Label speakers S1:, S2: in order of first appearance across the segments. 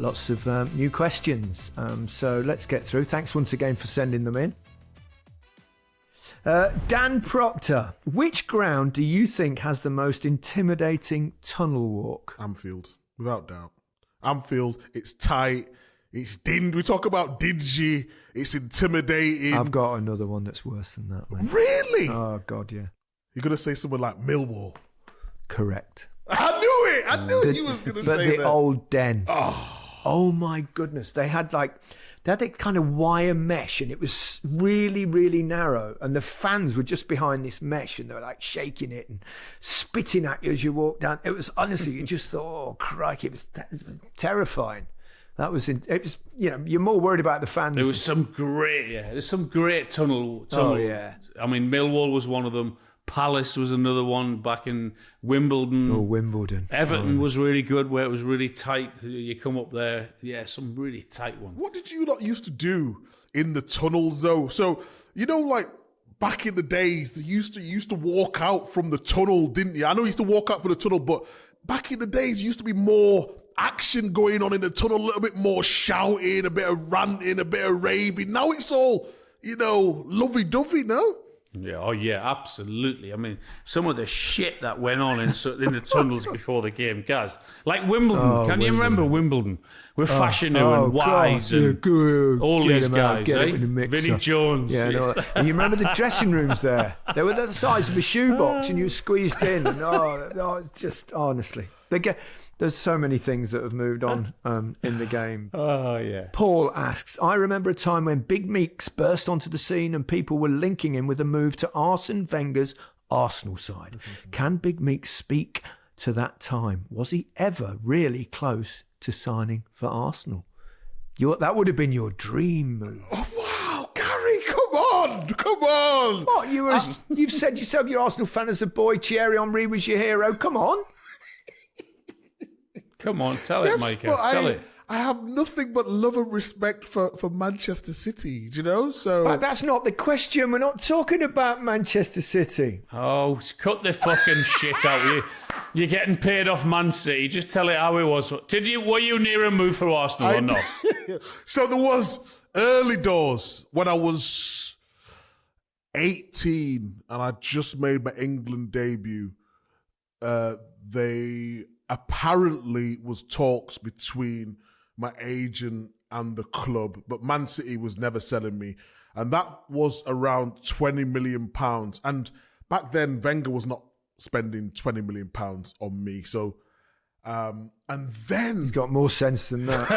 S1: Lots of new questions. So let's get through. Thanks once again for sending them in. Dan Proctor, which ground do you think has the most intimidating tunnel walk?
S2: Anfield, without doubt. Anfield, it's tight, it's dingy. We talk about dingy, it's intimidating.
S1: I've got another one that's worse than that, mate.
S2: Really?
S1: Oh, God, yeah.
S2: You're going to say something like Millwall.
S1: Correct.
S2: I knew it. I knew you was going to say that.
S1: But the old Den. Oh, my goodness. They had that kind of wire mesh, and it was really, really narrow. And the fans were just behind this mesh, and they were like shaking it and spitting at you as you walked down. It was honestly, you just thought, oh, crikey, it was terrifying. You're more worried about the fans.
S3: There was some great tunnel.
S1: Oh, yeah.
S3: I mean, Millwall was one of them. Palace was another one back in Wimbledon.
S1: Oh, Wimbledon.
S3: Everton was really good, where it was really tight. You come up there, some really tight ones.
S2: What did you lot used to do in the tunnels, though? So, back in the days, you used to walk out from the tunnel, didn't you? I know you used to walk out from the tunnel, but back in the days, used to be more action going on in the tunnel, a little bit more shouting, a bit of ranting, a bit of raving. Now it's all, lovey-dovey, no?
S3: Yeah, absolutely. I mean, some of the shit that went on in the tunnels before the game, guys. Like Wimbledon. Can you remember Wimbledon? With Fashanu and Wise and all these guys, Vinnie Jones.
S1: Yeah, no. And you remember the dressing rooms there? They were the size of a shoebox, and you squeezed in. It's just, honestly. There's so many things that have moved on in the game.
S3: Oh, yeah.
S1: Paul asks, I remember a time when Big Meeks burst onto the scene and people were linking him with a move to Arsene Wenger's Arsenal side. Mm-hmm. Can Big Meeks speak to that time? Was he ever really close to signing for Arsenal? That would have been your dream move.
S2: Oh, wow, Gary, come on.
S1: What, you've said yourself you're an Arsenal fan as a boy. Thierry Henry was your hero. Come on.
S3: Come on, tell it, Micah. Tell it.
S2: I have nothing but love and respect for Manchester City, So,
S1: but that's not the question. We're not talking about Manchester City.
S3: Oh, cut the fucking shit out. You're getting paid off Man City. Just tell it how it was. Were you near a move for Arsenal or not?
S2: So there was early doors when I was 18 and I just made my England debut. They apparently was talks between my agent and the club, but Man City was never selling me. And that was around £20 million. And back then, Wenger was not spending £20 million on me. So, and then...
S1: He's got more sense than that.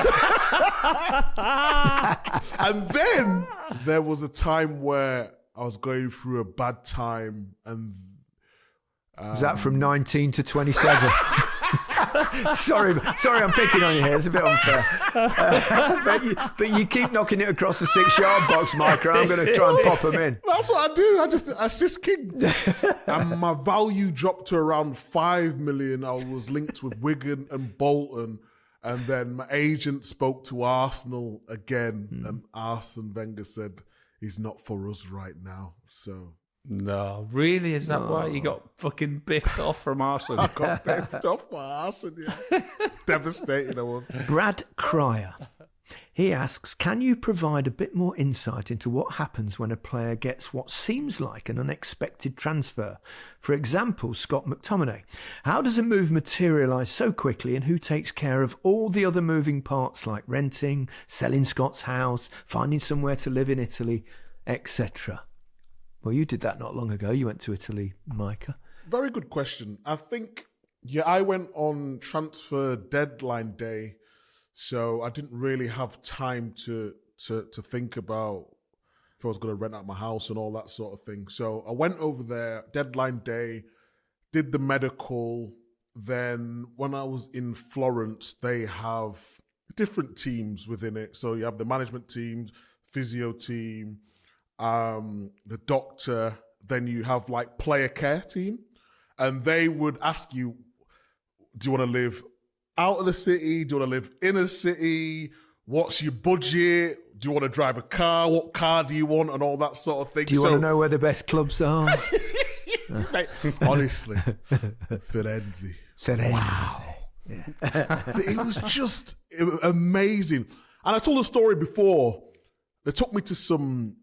S2: And then there was a time where I was going through a bad time and...
S1: Was that from 19 to 27? Sorry, I'm picking on you here. It's a bit unfair. But you keep knocking it across the 6-yard box, Micah. I'm going to try and pop them in.
S2: That's what I do. I just assist king. And my value dropped to around 5 million. I was linked with Wigan and Bolton. And then my agent spoke to Arsenal again. And Arsene Wenger said, he's not for us right now. So...
S3: No, really? Is that why you got fucking biffed off from Arsenal?
S2: I got biffed off by Arsenal, yeah. Devastating I was.
S1: Brad Cryer. He asks, can you provide a bit more insight into what happens when a player gets what seems like an unexpected transfer? For example, Scott McTominay. How does a move materialise so quickly, and who takes care of all the other moving parts like renting, selling Scott's house, finding somewhere to live in Italy, etc.? Well, you did that not long ago. You went to Italy, Micah.
S2: Very good question. I think, I went on transfer deadline day, so I didn't really have time to think about if I was going to rent out my house and all that sort of thing. So I went over there, deadline day, did the medical. Then when I was in Florence, they have different teams within it. So you have the management team, physio team, the doctor, then you have like player care team, and they would ask you, do you want to live out of the city? Do you want to live in a city? What's your budget? Do you want to drive a car? What car do you want? And all that sort of thing.
S1: Do you want to know where the best clubs are?
S2: Mate, honestly, Firenze.
S1: Wow.
S2: It was just amazing. And I told a story before. They took me to some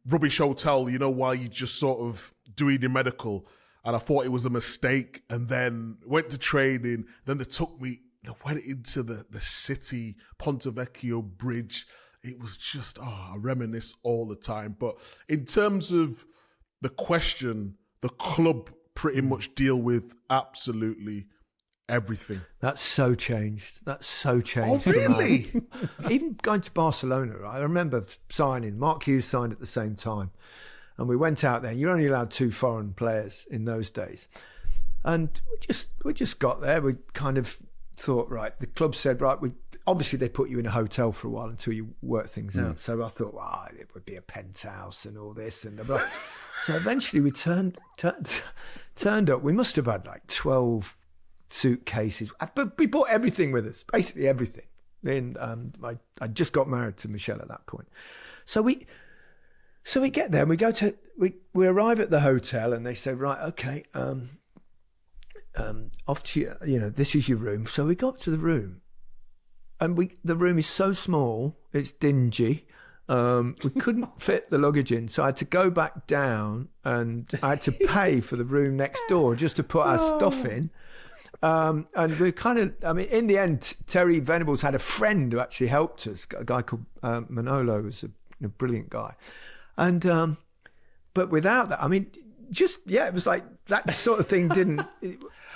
S2: rubbish hotel, while you just sort of doing your medical. And I thought it was a mistake. And then went to training. Then they went into the city, Ponte Vecchio Bridge. It was just, I reminisce all the time. But in terms of the question, the club pretty much deal with absolutely everything.
S1: That's so changed.
S2: Oh, really?
S1: Even going to Barcelona, I remember signing. Mark Hughes signed at the same time. And we went out there. You're only allowed 2 foreign players in those days. And we just got there. We kind of thought, right, the club said, right, obviously they put you in a hotel for a while until you work things out. So I thought, it would be a penthouse and all this. So eventually we turned up. We must have had like 12 suitcases, but we bought everything with us, basically everything. Then I just got married to Michelle at that point. So we get there and we arrive at the hotel and they say, right, okay, off to you, this is your room. So we go up to the room and the room is so small, it's dingy. We couldn't fit the luggage in, so I had to go back down and I had to pay for the room next door just to put our stuff in. And we in the end, Terry Venables had a friend who actually helped us, a guy called Manolo, who's a brilliant guy. And, but without that, it was like that sort of thing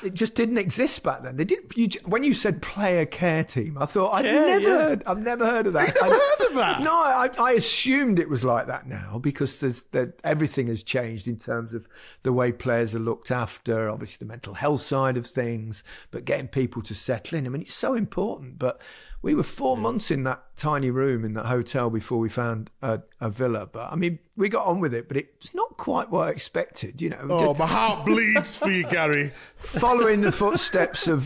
S1: it just didn't exist back then. They didn't. When you said player care team, I thought I've never heard of that.
S2: You've never heard of that?
S1: No, I assumed it was like that now because everything has changed in terms of the way players are looked after. Obviously, the mental health side of things, but getting people to settle in. It's so important. But we were 4 months in that tiny room in that hotel before we found a villa. But we got on with it, but it's not quite what I expected.
S2: My heart bleeds for you, Gary.
S1: Following the footsteps of,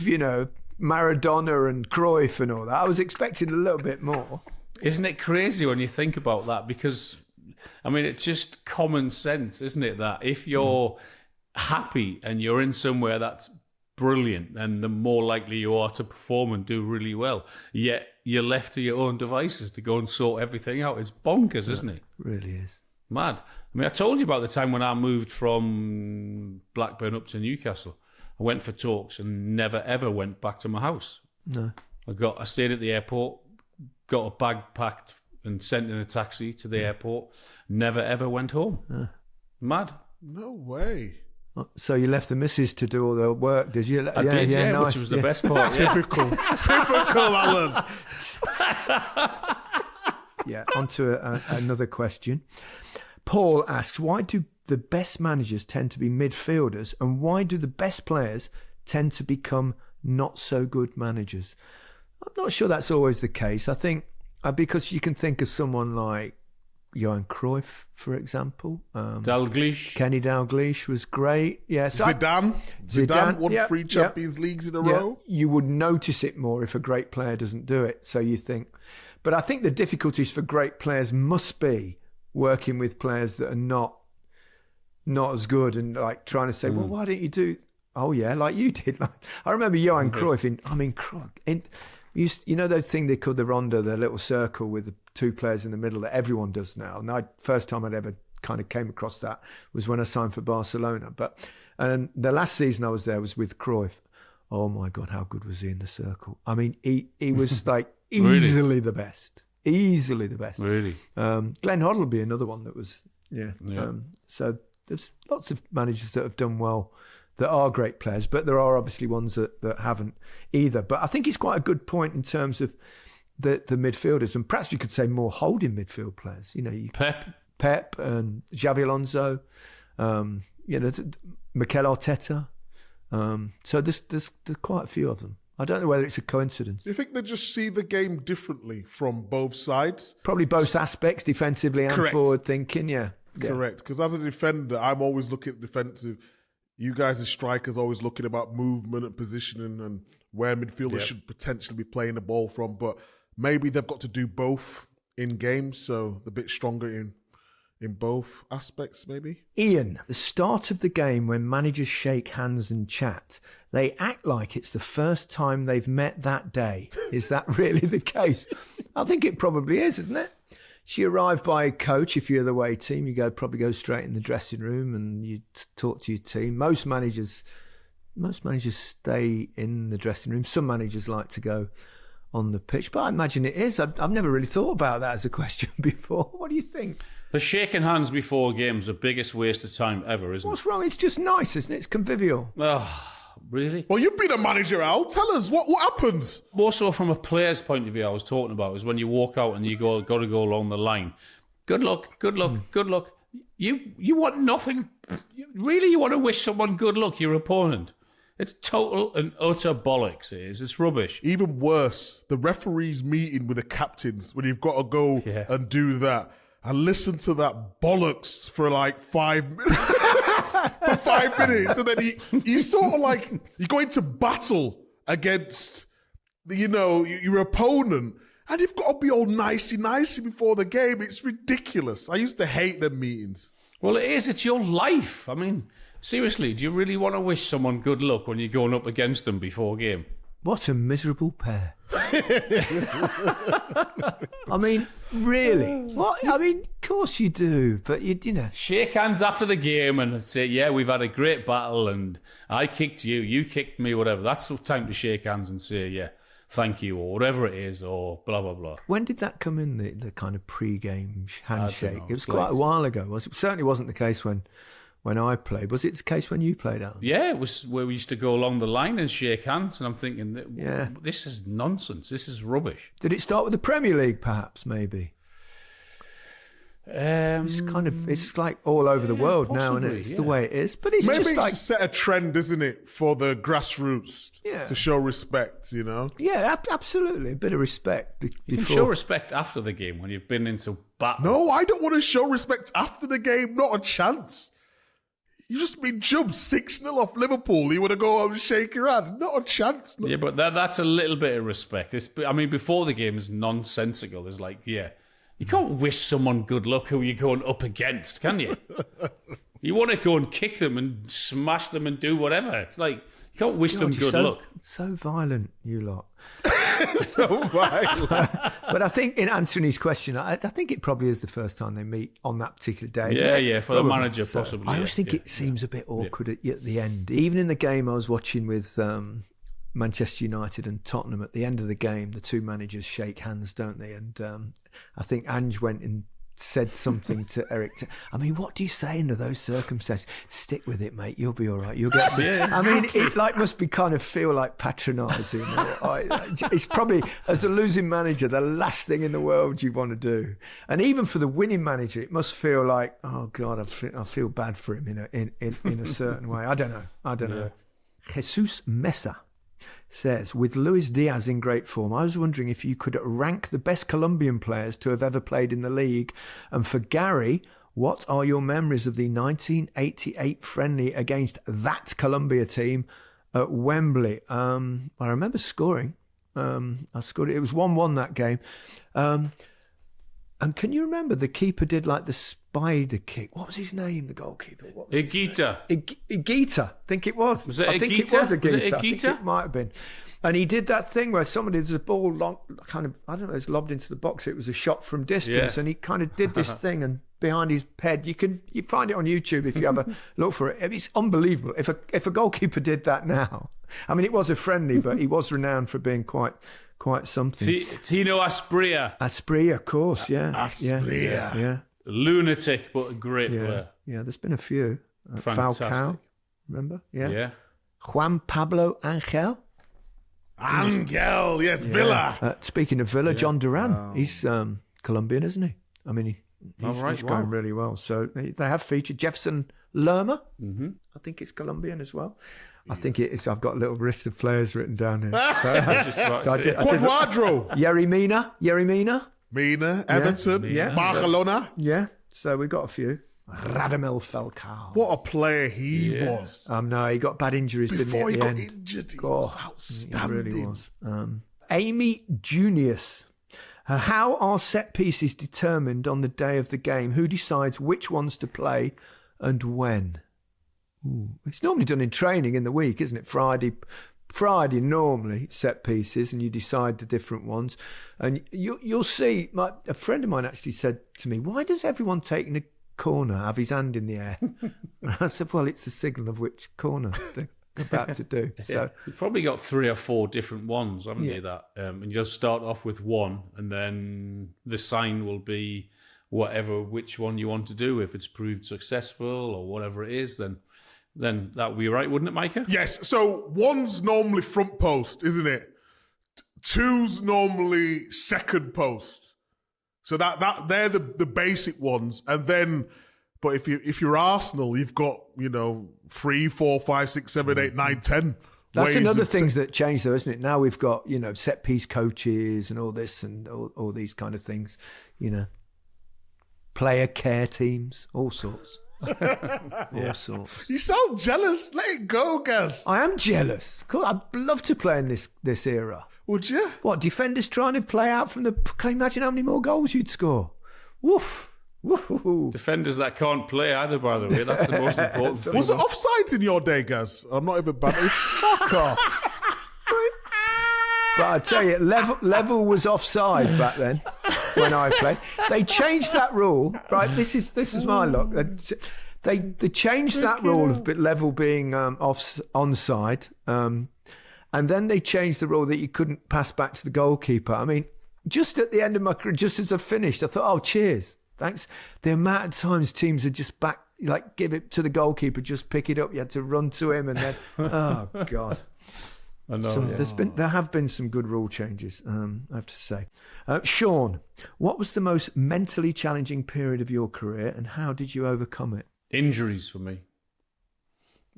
S1: Maradona and Cruyff and all that, I was expecting a little bit more.
S3: Isn't it crazy when you think about that? Because, it's just common sense, isn't it? That if you're happy and you're in somewhere that's brilliant, then the more likely you are to perform and do really well. Yet you're left to your own devices to go and sort everything out. It's bonkers, isn't it?
S1: It really is.
S3: Mad. I I told you about the time when I moved from Blackburn up to Newcastle. I went for talks and never ever went back to my house.
S1: No.
S3: I stayed at the airport, got a bag packed and sent in a taxi to the airport. Never ever went home. Mad.
S2: No way.
S1: So you left the missus to do all the work, did you?
S3: I did,
S1: nice.
S3: Which was the best part.
S2: Typical, Alan.
S1: Yeah, on to another question. Paul asks, why do the best managers tend to be midfielders and why do the best players tend to become not so good managers? I'm not sure that's always the case. I think because you can think of someone like Johan Cruyff, for example.
S3: Dalglish.
S1: Kenny Dalglish was great. Yes.
S2: Zidane won 3 Champions Leagues in a row.
S1: You would notice it more if a great player doesn't do it. So you think. But I think the difficulties for great players must be working with players that are not as good and like trying to say, well, why don't you do? Oh yeah, like you did. Like, I remember Johan Cruyff you know those thing they called the Ronda, the little circle with the 2 players in the middle that everyone does now. And first time I'd ever kind of came across that was when I signed for Barcelona. And the last season I was there was with Cruyff. Oh my God, how good was he in the circle? He was like easily the best. Easily the best.
S3: Really?
S1: Glenn Hoddle would be another one that was, so there's lots of managers that have done well that are great players, but there are obviously ones that haven't either. But I think it's quite a good point in terms of the midfielders, and perhaps you could say more holding midfield players. Pep and Xabi Alonso, Mikel Arteta. So there's quite a few of them. I don't know whether it's a coincidence.
S2: Do you think they just see the game differently from both sides?
S1: Probably both aspects, defensively and forward thinking, yeah.
S2: Correct, because as a defender, I'm always looking at defensive. You guys as strikers always looking about movement and positioning and where midfielders should potentially be playing the ball from. But maybe they've got to do both in games, so they're a bit stronger in both aspects, maybe.
S1: Ian, the start of the game when managers shake hands and chat, they act like it's the first time they've met that day. Is that really the case? I think it probably is, isn't it? She arrived by a coach. If you're the away team, you probably go straight in the dressing room and you talk to your team. Most managers stay in the dressing room. Some managers like to go on the pitch, but I imagine it is. I've never really thought about that as a question before. What do you think?
S3: The shaking hands before games, the biggest waste of time ever, isn't it?
S1: What's wrong? It's just nice, isn't it? It's convivial.
S3: Oh, really?
S2: Well, you've been a manager, Al. Tell us, what happens?
S3: More so from a player's point of view, I was talking about, is when you walk out and you got to go along the line. Good luck, good luck, good luck. You want nothing. Really, you want to wish someone good luck, your opponent. It's total and utter bollocks, it is. It's rubbish.
S2: Even worse, the referees meeting with the captains when you've got to go and do that. And listen to that bollocks for like 5 minutes. For 5 minutes. And then he's sort of like, you go into battle against, your opponent. And you've got to be all nicey before the game. It's ridiculous. I used to hate them meetings.
S3: Well, it is. It's your life. I mean, seriously, do you really want to wish someone good luck when you're going up against them before game?
S1: What a miserable pair. I mean, really? What? I mean, of course you do, but you know.
S3: Shake hands after the game and say, yeah, we've had a great battle and I kicked you, you kicked me, whatever. That's the time to shake hands and say, yeah, thank you, or whatever it is, or blah, blah, blah.
S1: When did that come in, the kind of pre-game handshake? It was
S3: like,
S1: quite a while ago, was it? Certainly wasn't the case when I played. Was it the case when you played, Alan?
S3: Yeah, it was where we used to go along the line and shake hands, and I'm thinking, this is nonsense. This is rubbish.
S1: Did it start with the Premier League, perhaps, maybe? It's like all over the world
S3: possibly,
S1: now, and it's the way it is. But it's
S2: Maybe
S1: just like,
S2: to set a trend, isn't it, for the grassroots to show respect,
S1: Yeah, absolutely. A bit of respect.
S3: You can show respect after the game when you've been into battle.
S2: No, I don't want to show respect after the game. Not a chance. You just been jumped 6-0 off Liverpool. You want to go home and shake your hand? Not a chance.
S3: Yeah, but that's a little bit of respect. Before the game is nonsensical. It's like, you can't wish someone good luck who you're going up against, can you? You want to go and kick them and smash them and do whatever. It's like, you can't wish them good luck.
S1: So violent, you lot.
S2: So violent.
S1: But I think in answering his question, I think it probably is the first time they meet on that particular day.
S3: Yeah, for the manager possibly.
S1: I always think it seems a bit awkward at the end. Even in the game I was watching with Manchester United and Tottenham, at the end of the game, the two managers shake hands, don't they? And I think Ange went and said something to Eric. I mean, what do you say under those circumstances? Stick with it, mate. You'll be all right. You'll get. I mean, it must be kind of feel like patronising. It's probably, as a losing manager, the last thing in the world you want to do. And even for the winning manager, it must feel like, oh God, I feel bad for him in a certain way. I don't know. Jesus Mesa says, with Luis Diaz in great form, I was wondering if you could rank the best Colombian players to have ever played in the league. And for Gary, what are your memories of the 1988 friendly against that Colombia team at Wembley? I remember scoring. I scored it. It was 1-1 that game. And can you remember the keeper did like the spider kick? What was his name, the goalkeeper?
S3: Higuita.
S1: Higuita, I think it was.
S3: Was it
S1: I think it was Higuita. I think
S3: Higuita?
S1: it might have been. And he did that thing where somebody, there's a ball it's lobbed into the box. It was a shot from distance, and he kind of did this thing, and behind his head, you find it on YouTube if you have a look for it. It's unbelievable. If a goalkeeper did that now, I mean, it was a friendly, but he was renowned for being quite something.
S3: Tino Asprilla.
S1: Asprilla, of course, yeah.
S2: Asprilla.
S1: Yeah.
S3: Lunatic, but a great player.
S1: Yeah, there's been a few.
S3: Fantastic.
S1: Falcao, remember?
S3: Yeah.
S1: Juan Pablo Angel.
S2: Angel, yes, Villa.
S1: Speaking of Villa, John Duran, he's Colombian, isn't he? I mean, he's going really well. So they have featured Jefferson Lerma. Mm-hmm. I think it's Colombian as well. I think it is. I've got a little list of players written down here.
S2: Cuadrado.
S1: Yerry
S2: Mina, Everton, Barcelona.
S1: Yeah, so we've got a few. Radamel Falcao.
S2: What a player he was.
S1: No, he got bad injuries,
S2: Before
S1: didn't
S2: he got injured, he was outstanding.
S1: He really was. Amy Junius How are set pieces determined on the day of the game? Who decides which ones to play and when? Ooh. It's normally done in training in the week, isn't it? Friday normally set pieces, and you decide the different ones. And you'll see. A friend of mine actually said to me, "Why does everyone taking a corner have his hand in the air?" And I said, "Well, it's a signal of which corner they're about to do." So
S3: you've probably got 3 or 4 different ones, haven't you? That and you'll start off with one, and then the sign will be which one you want to do. If it's proved successful or whatever it is, then that would be right, wouldn't it, Micah?
S2: Yes. So 1's normally front post, isn't it? 2's normally second post. So that they're the basic ones, and then. But if you're Arsenal, you've got 3, 4, 5, 6, 7, 8, 9, 10.
S1: That's another things that changed, though, isn't it? Now we've got set piece coaches and all this and all these kind of things. Player care teams, all sorts. All sorts.
S2: You sound jealous. Let it go, Gaz.
S1: I am jealous. Cool. I'd love to play in this era.
S2: Would you?
S1: What, defenders trying to play out from the... Can you imagine how many more goals you'd score? Woof. Woo-hoo.
S3: Defenders that can't play either, by the way. That's the most important thing.
S2: Was it offside in your day, Gaz? I'm not even bad. Fuck off.
S1: But I tell you, level was offside back then when I played. They changed that rule, right? This is my luck. They changed that rule of level being onside, and then they changed the rule that you couldn't pass back to the goalkeeper. I mean, just at the end of my career, just as I finished, I thought, oh, cheers. Thanks. The amount of times teams would just give it to the goalkeeper, just pick it up. You had to run to him, and then, oh God.
S3: I know.
S1: There have been some good rule changes, I have to say. Sean, what was the most mentally challenging period of your career, and how did you overcome it?
S3: Injuries for me.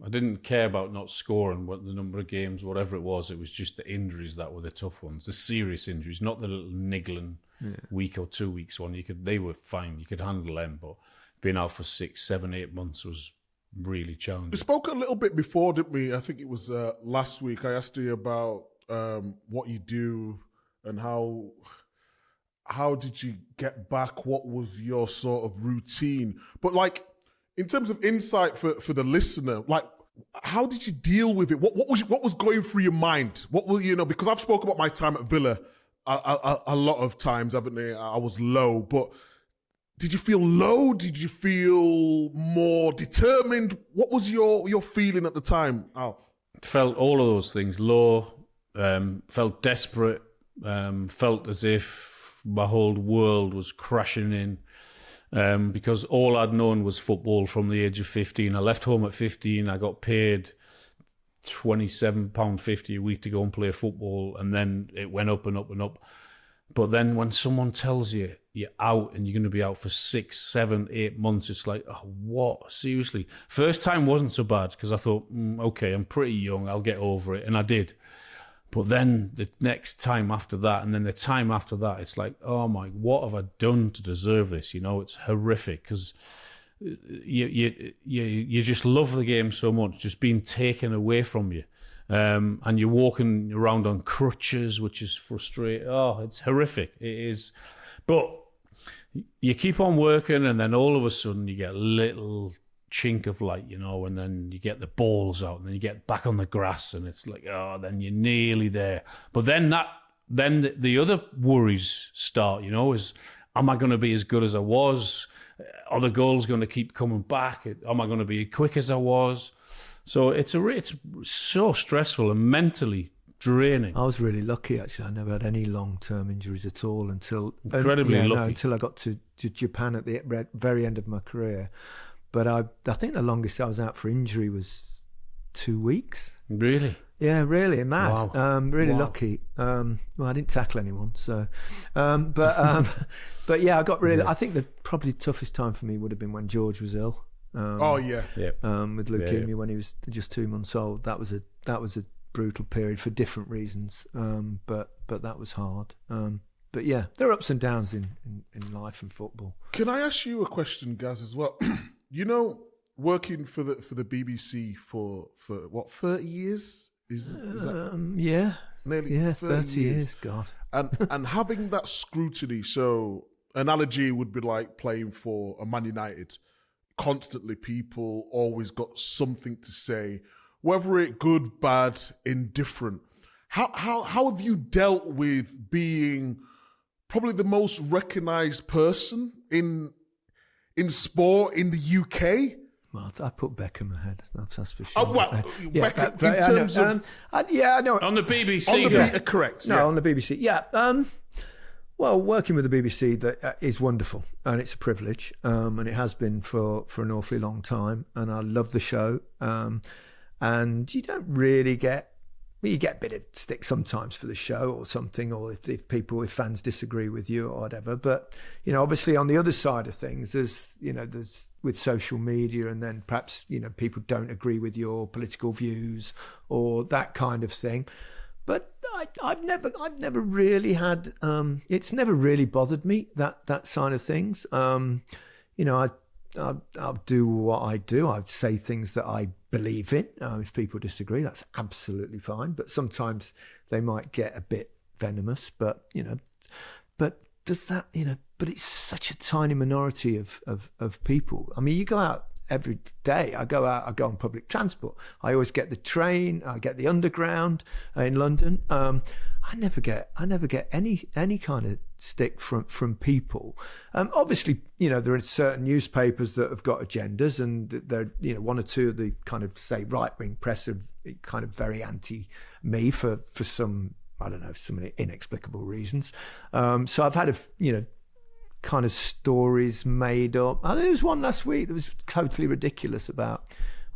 S3: I didn't care about not scoring, what the number of games, whatever it was. It was just the injuries that were the tough ones, the serious injuries, not the little niggling week or 2 weeks one. They were fine. You could handle them, but being out for 6, 7, 8 months was really challenging.
S2: We spoke a little bit before, didn't we? I think it was last week. I asked you about what you do and how did you get back? What was your sort of routine? But in terms of insight for the listener, how did you deal with it? What was going through your mind? What will because I've spoken about my time at Villa a lot of times, haven't I? I was low, but did you feel low? Did you feel more determined? What was your feeling at the time?
S3: Felt all of those things. Low, felt desperate, felt as if my whole world was crashing in. Because all I'd known was football from the age of 15. I left home at 15. I got paid £27.50 a week to go and play football, and then it went up and up and up. But then when someone tells you you're out and you're going to be out for 6, 7, 8 months, it's like, oh, what? Seriously? First time wasn't so bad because I thought, okay, I'm pretty young, I'll get over it, and I did. But then the next time after that, and then the time after that, it's like, oh my, what have I done to deserve this? It's horrific because you just love the game so much, just being taken away from you. And you're walking around on crutches, which is frustrating. Oh, it's horrific. It is. But you keep on working, and then all of a sudden you get a little chink of light, and then you get the balls out, and then you get back on the grass, and it's like, oh, then you're nearly there. But then the other worries start, is, am I going to be as good as I was? Are the goals going to keep coming back? Am I going to be as quick as I was? So it's so stressful and mentally draining.
S1: I was really lucky, actually. I never had any long-term injuries at all until
S3: incredibly lucky.
S1: No, until I got to Japan at the very end of my career. But I think the longest I was out for injury was 2 weeks.
S3: Really?
S1: Yeah, really mad.
S3: Wow.
S1: Really lucky. Well, I didn't tackle anyone, so. But yeah, I got really. Yeah. I think the probably toughest time for me would have been when George was ill.
S2: With
S1: leukemia when he was just 2 months old. That was a brutal period for different reasons. But that was hard. But yeah, there are ups and downs in life and football.
S2: Can I ask you a question, Gaz, as well? Working for the BBC for what, 30 years? Is that?
S1: Yeah,
S2: nearly
S1: 30 years, God.
S2: And having that scrutiny, so analogy would be like playing for a Man United. Constantly people always got something to say, whether it good, bad, indifferent. How have you dealt with being probably the most recognised person in sport in the UK?
S1: Well, I put Beckham ahead. That's for sure.
S2: Oh, well, Beckham, in terms of...
S1: yeah, I know.
S3: On the BBC.
S2: On the correct.
S1: No,
S2: yeah.
S1: on the BBC. Yeah. Well, working with the BBC is wonderful, and it's a privilege, and it has been for an awfully long time, and I love the show. And you don't really you get a bit of stick sometimes for the show or something, or if fans disagree with you or whatever. But, obviously on the other side of things, there's with social media, and then perhaps, people don't agree with your political views or that kind of thing. But I've never really had, it's never really bothered me, that side of things. I'll do what I do. I'd say things that I believe in. If people disagree, that's absolutely fine. But sometimes they might get a bit venomous. But does that, but it's such a tiny minority of people. I mean, you go out every day. I go on public transport. I always get the train. I get the underground in London. I never get any kind of stick from people. Obviously, there are certain newspapers that have got agendas, and they're one or two of the kind of, say, right-wing press are kind of very anti me for some, I don't know, some inexplicable reasons. So I've had kind of stories made up. There was one last week that was totally ridiculous about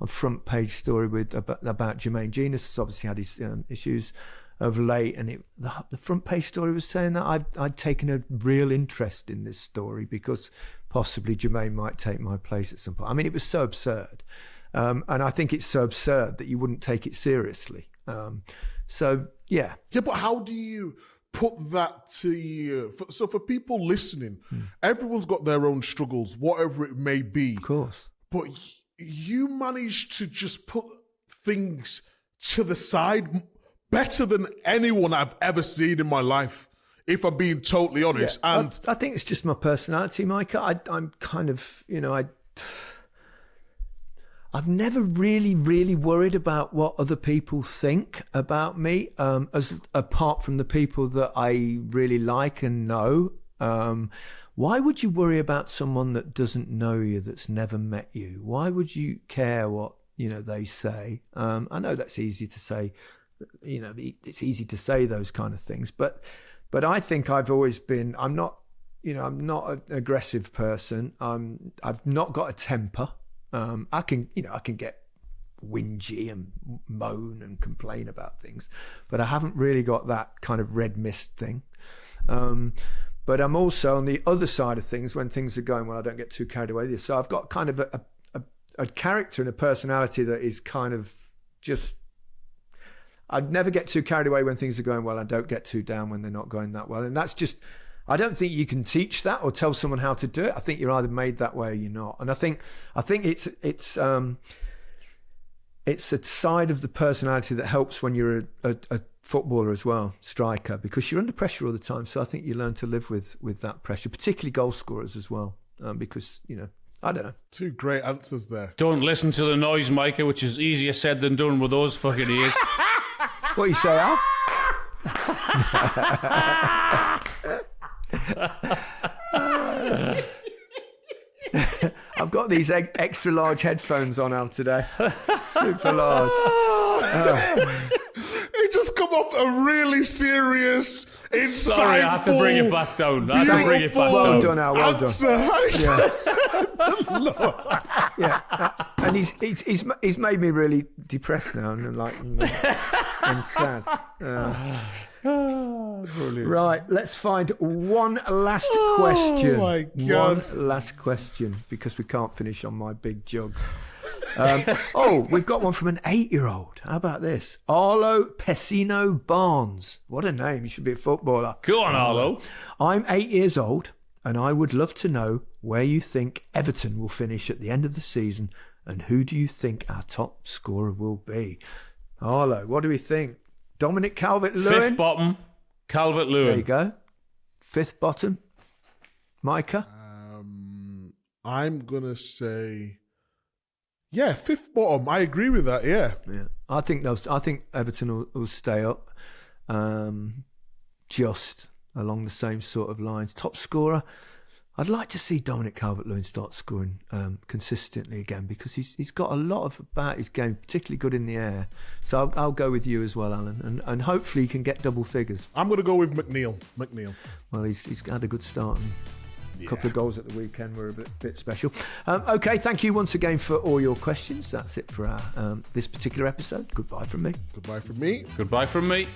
S1: a front page story about Jermaine Genius. Has obviously had his issues of late, and the front page story was saying that I'd taken a real interest in this story because possibly Jermaine might take my place at some point. I mean, it was so absurd, and I think it's so absurd that you wouldn't take it seriously. So yeah,
S2: but how do you put that to you? So for people listening, everyone's got their own struggles, whatever it may be.
S1: Of course.
S2: But you managed to just put things to the side better than anyone I've ever seen in my life, if I'm being totally honest.
S1: Yeah,
S2: and
S1: I think it's just my personality, Micah. I'm kind of, I've never really worried about what other people think about me, apart from the people that I really like and know. Why would you worry about someone that doesn't know you, that's never met you? Why would you care what they say? I know that's easy to say. It's easy to say those kind of things, but I think I've always been. I'm not an aggressive person. I've not got a temper. I can get whingy and moan and complain about things, but I haven't really got that kind of red mist thing. But I'm also on the other side of things when things are going well. I don't get too carried away with this. So I've got kind of a character and a personality that is kind of just. I'd never get too carried away when things are going well. I don't get too down when they're not going that well. And that's just, I don't think you can teach that or tell someone how to do it. I think you're either made that way or you're not. And I think it's a side of the personality that helps when you're a footballer as well, striker, because you're under pressure all the time. So I think you learn to live with that pressure, particularly goal scorers as well, because, I don't know.
S2: Two great answers there.
S3: Don't listen to the noise, Micah, which is easier said than done with those fucking ears.
S1: What you say, Al? I've got these extra large headphones on, Al, today. Super large.
S2: It just come off a really serious, insightful.
S3: Sorry, I have to bring it back down.
S1: Well done, Al. Well done.
S2: Yeah.
S1: And he's made me really depressed now and sad. Right, let's find one last question.
S2: Oh my God.
S1: One last question, because we can't finish on my big jug. We've got one from an 8-year-old. How about this? Arlo Pessino Barnes. What a name. You should be a footballer.
S3: Go on, Arlo.
S1: I'm 8 years old, and I would love to know where you think Everton will finish at the end of the season, and who do you think our top scorer will be? Arlo, what do we think? Dominic Calvert-Lewin.
S3: Fifth bottom, Calvert-Lewin.
S1: There you go. Fifth bottom, Micah.
S2: I'm gonna say, fifth bottom. I agree with that. Yeah.
S1: I think Everton will stay up, just along the same sort of lines. Top scorer. I'd like to see Dominic Calvert-Lewin start scoring consistently again, because he's got a lot about his game, particularly good in the air. So I'll go with you as well, Alan, and hopefully he can get double figures.
S2: I'm going to go with McNeil.
S1: Well, he's had a good start. And a couple of goals at the weekend were a bit special. Okay, thank you once again for all your questions. That's it for our this particular episode. Goodbye from me.
S2: Goodbye from me.
S3: Goodbye from me.